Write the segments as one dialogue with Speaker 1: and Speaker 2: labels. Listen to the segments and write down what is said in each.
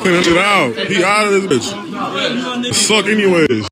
Speaker 1: Clean that shit out. He out of this bitch. Suck anyways.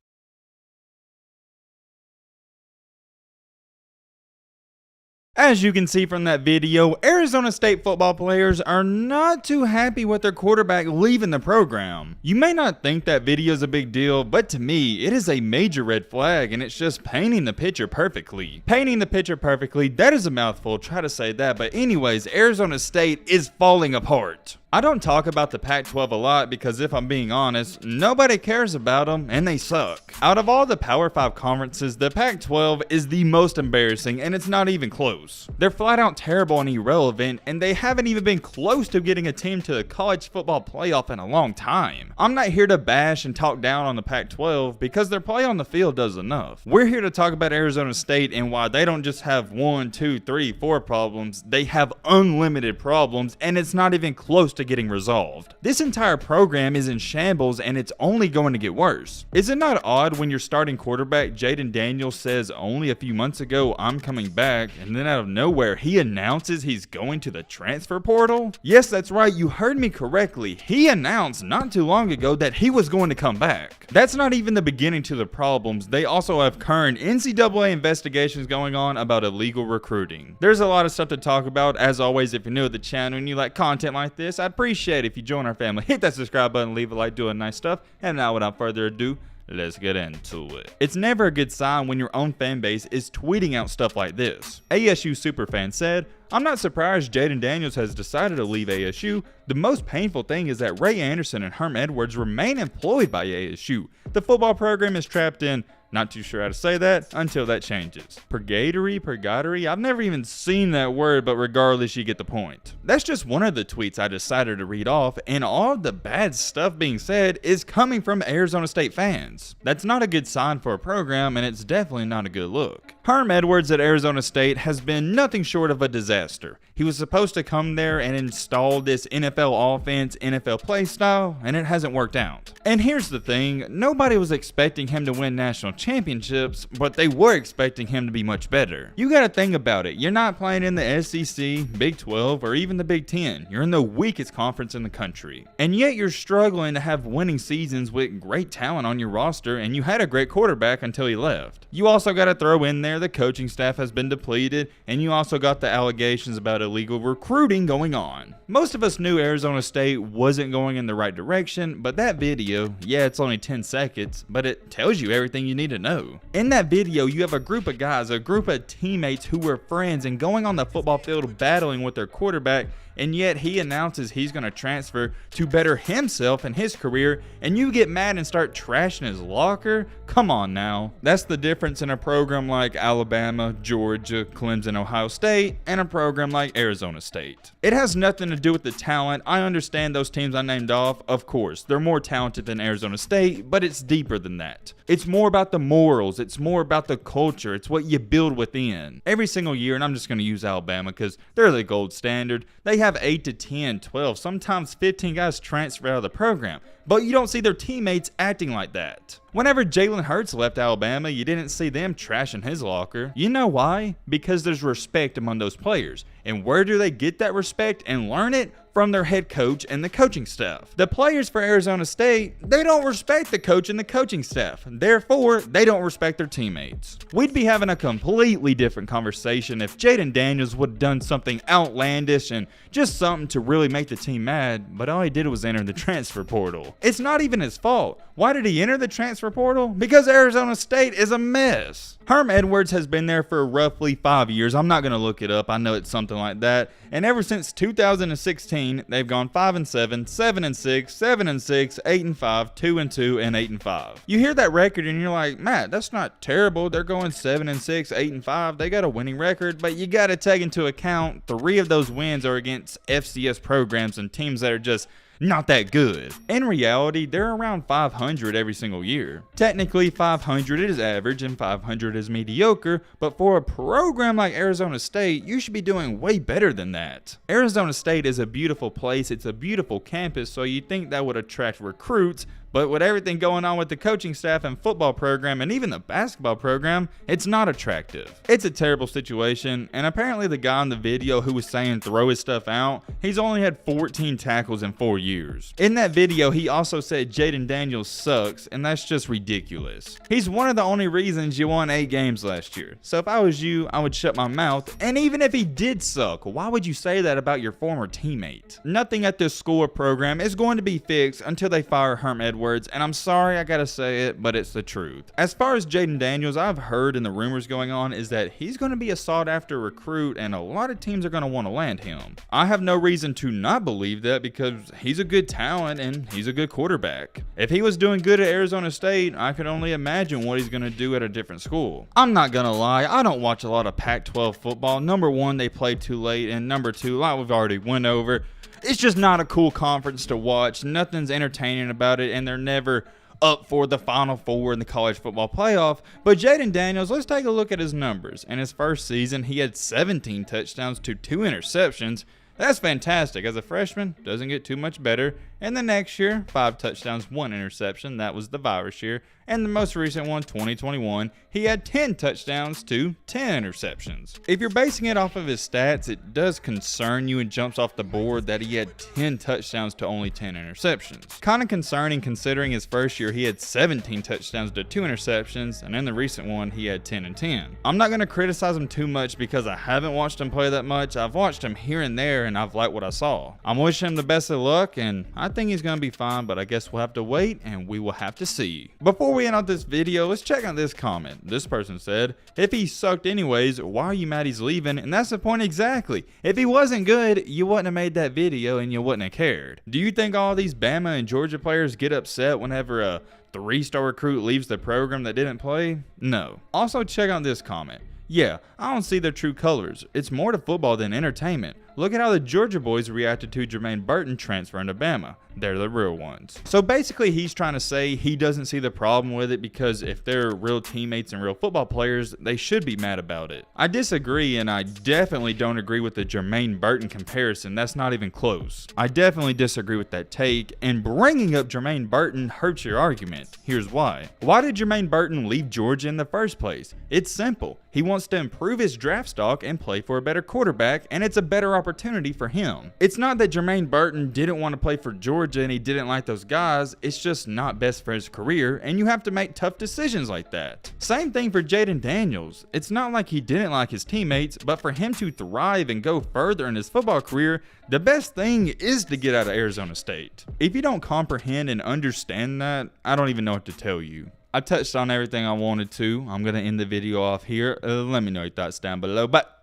Speaker 2: As you can see from that video, Arizona State football players are not too happy with their quarterback leaving the program. You may not think that video is a big deal, but to me, it is a major red flag, and it's just painting the picture perfectly. Painting the picture perfectly, that is a mouthful, try to say that, but anyways, Arizona State is falling apart. I don't talk about the Pac-12 a lot because if I'm being honest, nobody cares about them and they suck. Out of all the Power 5 conferences, the Pac-12 is the most embarrassing and it's not even close. They're flat out terrible and irrelevant and they haven't even been close to getting a team to the college football playoff in a long time. I'm not here to bash and talk down on the Pac-12 because their play on the field does enough. We're here to talk about Arizona State and why they don't just have 1, 2, 3, 4 problems, they have unlimited problems and it's not even close to getting resolved. This entire program is in shambles and it's only going to get worse. Is it not odd when your starting quarterback Jayden Daniels says only a few months ago I'm coming back and then out of nowhere he announces he's going to the transfer portal? Yes, that's right, you heard me correctly. He announced not too long ago that he was going to come back. That's not even the beginning to the problems. They also have current NCAA investigations going on about illegal recruiting. There's a lot of stuff to talk about. As always, if you're new to the channel and you like content like this, I'd appreciate it if you join our family. Hit that subscribe button, leave a like, doing nice stuff. And now without further ado, let's get into it. It's never a good sign when your own fan base is tweeting out stuff like this. ASU superfan said, "I'm not surprised Jayden Daniels has decided to leave ASU. The most painful thing is that Ray Anderson and Herm Edwards remain employed by ASU. The football program is trapped in, not too sure how to say that until that changes. Purgatory? I've never even seen that word, but regardless, you get the point." That's just one of the tweets I decided to read off, and all of the bad stuff being said is coming from Arizona State fans. That's not a good sign for a program, and it's definitely not a good look. Herm Edwards at Arizona State has been nothing short of a disaster. He was supposed to come there and install this NFL offense, NFL play style, and it hasn't worked out. And here's the thing, nobody was expecting him to win national championships, but they were expecting him to be much better. You gotta think about it, you're not playing in the SEC, Big 12, or even the Big 10. You're in the weakest conference in the country. And yet you're struggling to have winning seasons with great talent on your roster, and you had a great quarterback until he left. You also gotta throw in there the coaching staff has been depleted, and you also got the allegations about illegal recruiting going on. Most of us knew Arizona State wasn't going in the right direction, but that video, yeah, it's only 10 seconds, but it tells you everything you need to know. In that video, you have a group of guys, a group of teammates who were friends and going on the football field battling with their quarterback, and yet he announces he's going to transfer to better himself and his career, and you get mad and start trashing his locker? Come on now. That's the difference in a program like Alabama, Georgia, Clemson, Ohio State, and a program like Arizona State. It has nothing to do with the talent. I understand those teams I named off, of course. They're more talented than Arizona State, but it's deeper than that. It's more about the morals. It's more about the culture. It's what you build within. Every single year, and I'm just going to use Alabama because they're the gold standard, they have 8 to 10, 12, sometimes 15 guys transfer out of the program. But you don't see their teammates acting like that. Whenever Jalen Hurts left Alabama, you didn't see them trashing his locker. You know why? Because there's respect among those players. And where do they get that respect and learn it? From their head coach and the coaching staff. The players for Arizona State, they don't respect the coach and the coaching staff. Therefore, they don't respect their teammates. We'd be having a completely different conversation if Jayden Daniels would have done something outlandish and just something to really make the team mad, but all he did was enter the transfer portal. It's not even his fault. Why did he enter the transfer portal? Because Arizona State is a mess. Herm Edwards has been there for roughly 5 years. I'm not going to look it up. I know it's something like that. And ever since 2016, they've gone 5-7, 7-6, 7-6, 8-5, 2-2, and 8-5. You hear that record and you're like, Matt, that's not terrible. They're going 7-6, 8-5. They got a winning record, but you got to take into account 3 of those wins are against FCS programs and teams that are just not that good. In reality, they're around 500 every single year. Technically, 500 is average and 500 is mediocre, but for a program like Arizona State, you should be doing way better than that. Arizona State is a beautiful place, it's a beautiful campus, so you'd think that would attract recruits, But with everything going on with the coaching staff and football program and even the basketball program, it's not attractive. It's a terrible situation, and apparently the guy in the video who was saying throw his stuff out, he's only had 14 tackles in 4 years. In that video, he also said Jayden Daniels sucks, and that's just ridiculous. He's one of the only reasons you won 8 games last year. So if I was you, I would shut my mouth, and even if he did suck, why would you say that about your former teammate? Nothing at this school or program is going to be fixed until they fire Herm Edwards, and I'm sorry I gotta say it, but it's the truth. As far as Jayden Daniels, I've heard and the rumors going on is that he's going to be a sought after recruit, and a lot of teams are going to want to land him. I have no reason to not believe that because he's a good talent and he's a good quarterback. If he was doing good at Arizona State, I could only imagine what he's going to do at a different school. I'm not gonna lie, I don't watch a lot of Pac-12 football. Number one, they played too late, and number two, like we've already went over, it's just not a cool conference to watch. Nothing's entertaining about it, and they're never up for the Final Four in the college football playoff. But Jayden Daniels, let's take a look at his numbers. In his first season, he had 17 touchdowns to 2 interceptions. That's fantastic. As a freshman, doesn't get too much better. And the next year, 5 touchdowns, 1 interception. That was the virus year. And the most recent one, 2021, he had 10 touchdowns to 10 interceptions. If you're basing it off of his stats, it does concern you and jumps off the board that he had 10 touchdowns to only 10 interceptions. Kind of concerning considering his first year he had 17 touchdowns to 2 interceptions, and in the recent one he had 10 and 10. I'm not going to criticize him too much because I haven't watched him play that much. I've watched him here and there, and I've liked what I saw. I'm wishing him the best of luck, and I think he's going to be fine, but I guess we'll have to wait and we will have to see. Before we end out this video, let's check out this comment. This person said, if he sucked anyways, why are you mad he's leaving? And that's the point exactly. If he wasn't good, you wouldn't have made that video and you wouldn't have cared. Do you think all these Bama and Georgia players get upset whenever a 3-star recruit leaves the program that didn't play? No. Also, check out this comment. Yeah, I don't see their true colors. It's more to football than entertainment. Look at how the Georgia boys reacted to Jermaine Burton transferring to Bama. They're the real ones. So basically he's trying to say he doesn't see the problem with it because if they're real teammates and real football players, they should be mad about it. I disagree, and I definitely don't agree with the Jermaine Burton comparison. That's not even close. I definitely disagree with that take, and bringing up Jermaine Burton hurts your argument. Here's why. Why did Jermaine Burton leave Georgia in the first place? It's simple. He wants to improve his draft stock and play for a better quarterback, and it's a better opportunity for him. It's not that Jermaine Burton didn't want to play for Georgia and he didn't like those guys. It's just not best for his career, and you have to make tough decisions like that. Same thing for Jayden Daniels. It's not like he didn't like his teammates, but for him to thrive and go further in his football career, the best thing is to get out of Arizona State. If you don't comprehend and understand that, I don't even know what to tell you. I touched on everything I wanted to. I'm going to end the video off here. Let me know your thoughts down below. But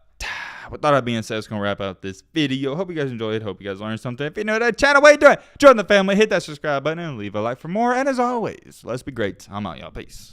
Speaker 2: with all that being said, it's going to wrap up this video. Hope you guys enjoyed. Hope you guys learned something. If you're new to the channel, what are you doing? Join the family. Hit that subscribe button and leave a like for more. And as always, let's be great. I'm out, y'all. Peace.